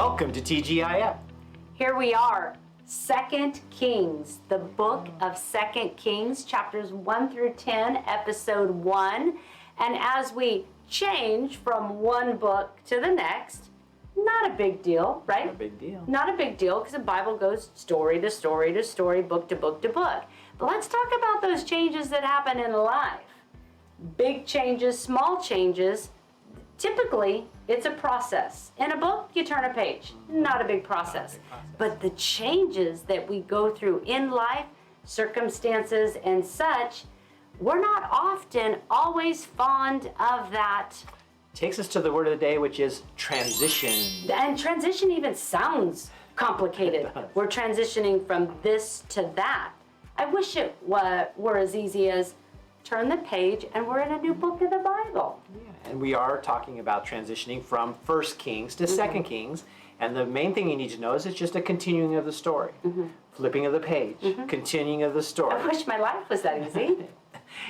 Welcome to TGIF. Here we are, 2 Kings, the book of 2 Kings, chapters 1 through 10, episode 1. And as we change from one book to the next, not a big deal, right? Not a big deal. Not a big deal, because the Bible goes story to story to story, book to book to book. But let's talk about those changes that happen in life. Big changes, small changes. Typically, it's a process. In a book, you turn a page. Not a big process. But the changes that we go through in life, circumstances and such, we're not often always fond of that. Takes us to the word of the day, which is transition. And transition even sounds complicated. We're transitioning from this to that. I wish it were as easy as turn the page and we're in a new book of the Bible. Yeah, and we are talking about transitioning from 1 Kings to 2 Kings. And the main thing you need to know is it's just a continuing of the story. Flipping of the page, continuing of the story. I wish my life was that easy.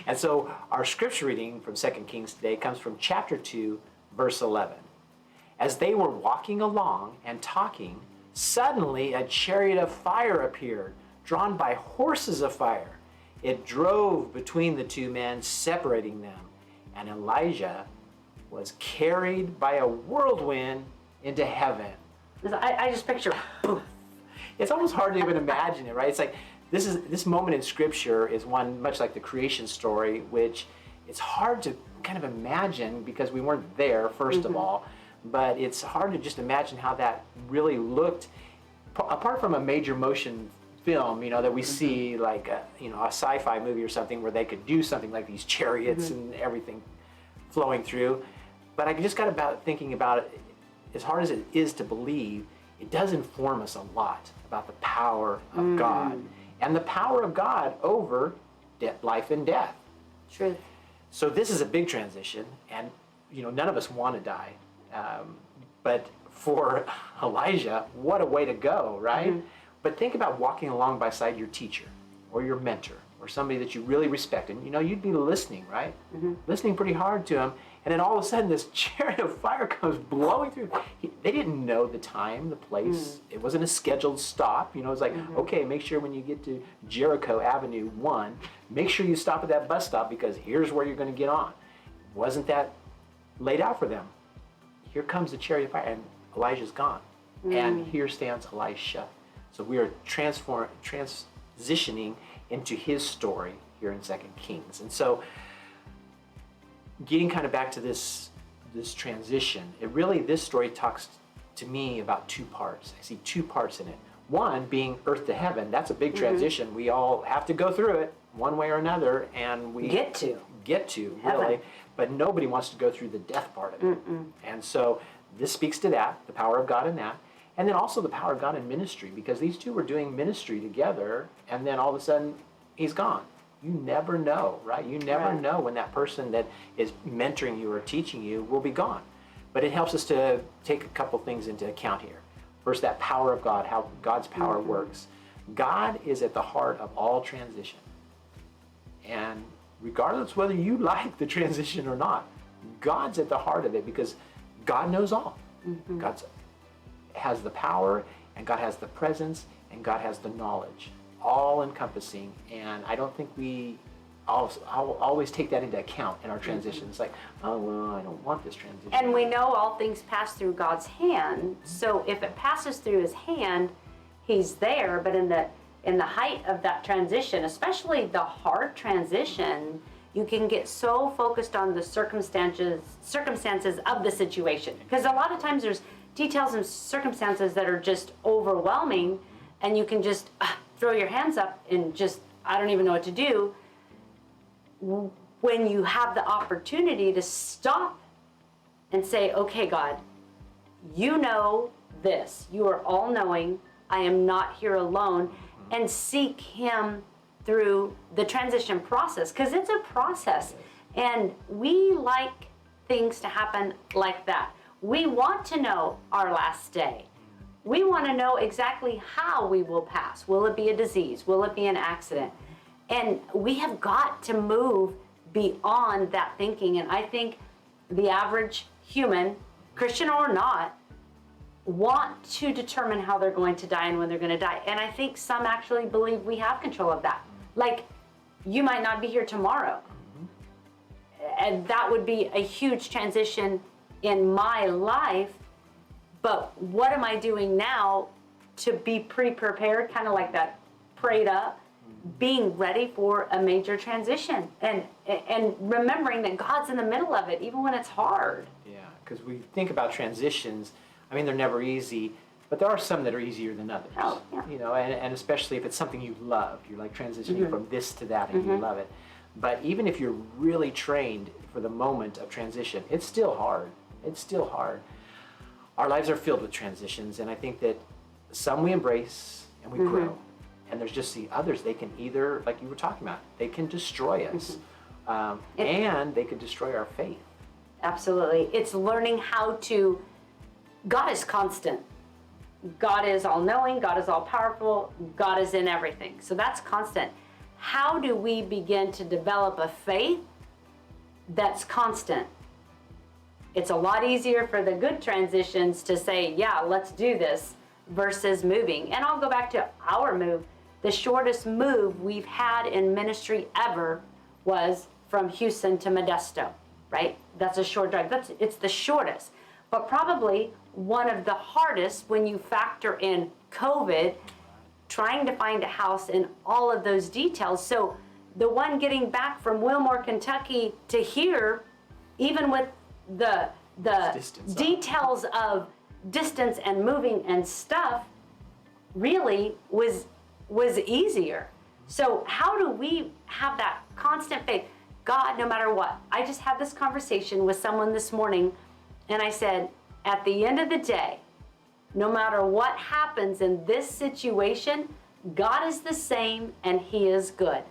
And so our scripture reading from 2 Kings today comes from chapter 2, verse 11. As they were walking along and talking, suddenly a chariot of fire appeared, drawn by horses of fire. It drove between the two men, separating them. And Elijah was carried by a whirlwind into heaven. I just picture, poof. It's almost hard to even imagine it, right? It's like this moment in Scripture is one much like the creation story, which it's hard to kind of imagine because we weren't there, first of all. But it's hard to just imagine how that really looked, apart from a major motion film, that we see like a sci-fi movie or something where they could do something like these chariots and everything flowing through. But I just got about thinking about it, as hard as it is to believe, it does inform us a lot about the power of God and the power of God over life and death. Truth. So this is a big transition, and none of us want to die. But for Elijah, what a way to go, right? But think about walking along beside your teacher or your mentor or somebody that you really respect. And you'd be listening, right? Listening pretty hard to him. And then all of a sudden this chariot of fire comes blowing through. They didn't know the time, the place. It wasn't a scheduled stop. It's like, okay, make sure when you get to Jericho Avenue 1, make sure you stop at that bus stop because here's where you're going to get on. Wasn't that laid out for them? Here comes the chariot of fire, and Elijah's gone. And here stands Elisha. So we are transitioning into his story here in 2 Kings. And so getting kind of back to this transition, this story talks to me about two parts. I see two parts in it. One being earth to heaven. That's a big transition. We all have to go through it one way or another, and we get to heaven. Really. But nobody wants to go through the death part of it. And so this speaks to that, the power of God in that. And then also the power of God in ministry, because these two were doing ministry together, and then all of a sudden, he's gone. You never know, right? You never know when that person that is mentoring you or teaching you will be gone. But it helps us to take a couple things into account here. First, that power of God, how God's power works. God is at the heart of all transition. And regardless whether you like the transition or not, God's at the heart of it because God knows all. God has the power, and God has the presence, and God has the knowledge, all encompassing. And I don't think I'll always take that into account in our transition. It's like, oh, well, I don't want this transition. And we know all things pass through God's hand. So if it passes through his hand, he's there. But in the height of that transition, especially the hard transition, you can get so focused on the circumstances of the situation. Because a lot of times there's details and circumstances that are just overwhelming, and you can just throw your hands up and just, I don't even know what to do. When you have the opportunity to stop and say, okay, God, you know this. You are all-knowing. I am not here alone. And seek him through the transition process, because it's a process. And we like things to happen like that. We want to know our last day. We want to know exactly how we will pass. Will it be a disease? Will it be an accident? And we have got to move beyond that thinking. And I think the average human, Christian or not, want to determine how they're going to die and when they're going to die. And I think some actually believe we have control of that. Like, you might not be here tomorrow. And that would be a huge transition in my life. But what am I doing now to be pre-prepared, kind of like that prayed up, being ready for a major transition and remembering that God's in the middle of it, even when it's hard. Yeah, because we think about transitions, I mean, they're never easy, but there are some that are easier than others. Oh, yeah. You know, and especially if it's something you love, you're like transitioning from this to that and you love it. But even if you're really trained for the moment of transition, it's still hard. It's still hard. Our lives are filled with transitions, and I think that some we embrace and we grow. And there's just the others, they can either, like you were talking about, they can destroy us, and they could destroy our faith. Absolutely. It's learning how to, God is constant. God is all-knowing, God is all-powerful, God is in everything. So that's constant. How do we begin to develop a faith that's constant? It's a lot easier for the good transitions to say, yeah, let's do this, versus moving. And I'll go back to our move. The shortest move we've had in ministry ever was from Houston to Modesto, right? That's a short drive. It's the shortest. But probably one of the hardest when you factor in COVID, trying to find a house and all of those details. So the one getting back from Wilmore, Kentucky to here, even with the details of distance and moving and stuff, really was easier. So how do we have that constant faith? God, no matter what. I just had this conversation with someone this morning, and I said, at the end of the day, no matter what happens in this situation, God is the same and He is good.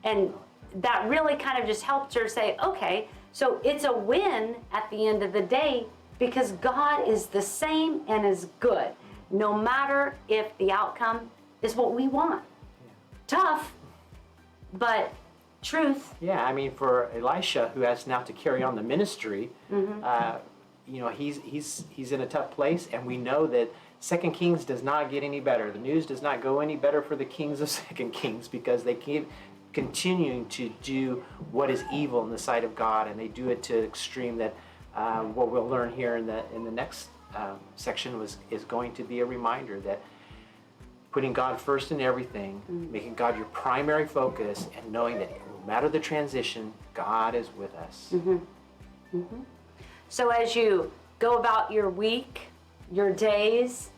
And that really kind of just helped her say, okay, so it's a win at the end of the day because God is the same and is good, no matter if the outcome is what we want. Tough, but truth. Yeah, I mean, for Elisha, who has now to carry on the ministry, you know, he's in a tough place, and we know that 2 Kings does not get any better. The news does not go any better for the kings of 2 Kings because they keep continuing to do what is evil in the sight of God, and they do it to the extreme that what we'll learn here in the next section is going to be a reminder that putting God first in everything, making God your primary focus, and knowing that no matter the transition, God is with us. So as you go about your week, your days,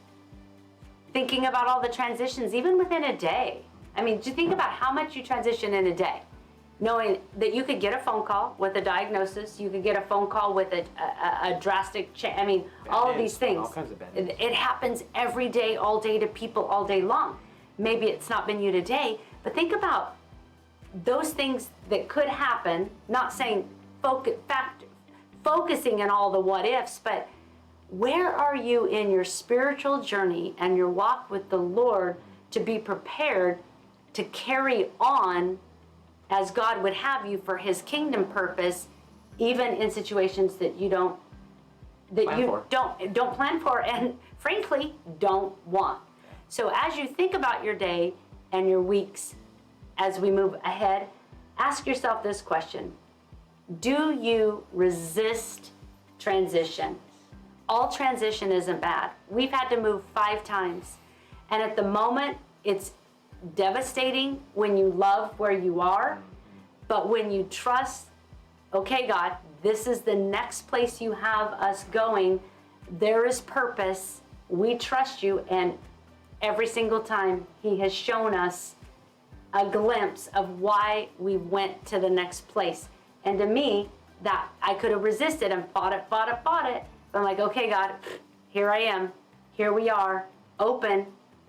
thinking about all the transitions, even within a day. I mean, do you think about how much you transition in a day? Knowing that you could get a phone call with a diagnosis, you could get a phone call with a drastic change. I mean, all of these things. All kinds of bad news. It happens every day, all day to people all day long. Maybe it's not been you today, but think about those things that could happen, not saying focusing on all the what ifs, but where are you in your spiritual journey and your walk with the Lord to be prepared to carry on as God would have you for His kingdom purpose, even in situations that you don't plan for, and frankly don't want. So as you think about your day and your weeks as we move ahead, ask yourself this question: do you resist transition? All transition isn't bad. We've had to move 5 times, and at the moment it's devastating when you love where you are, but when you trust, okay, God, this is the next place you have us going, there is purpose, we trust you, and every single time He has shown us a glimpse of why we went to the next place. And to me, that I could have resisted and fought it. But I'm like, okay, God, here I am, here we are, open.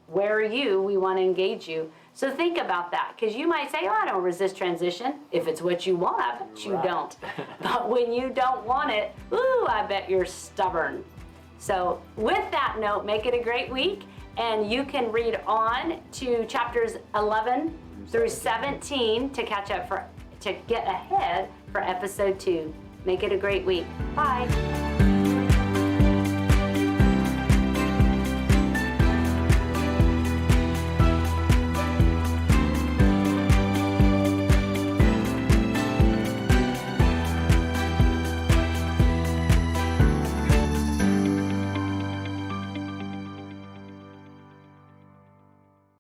Where are you? We want to engage you. So think about that, because you might say, oh, I don't resist transition. If it's what you want, I bet you don't. But when you don't want it, ooh, I bet you're stubborn. So with that note, make it a great week. And you can read on to chapters 11 through 17 to catch up to get ahead for episode 2. Make it a great week. Bye.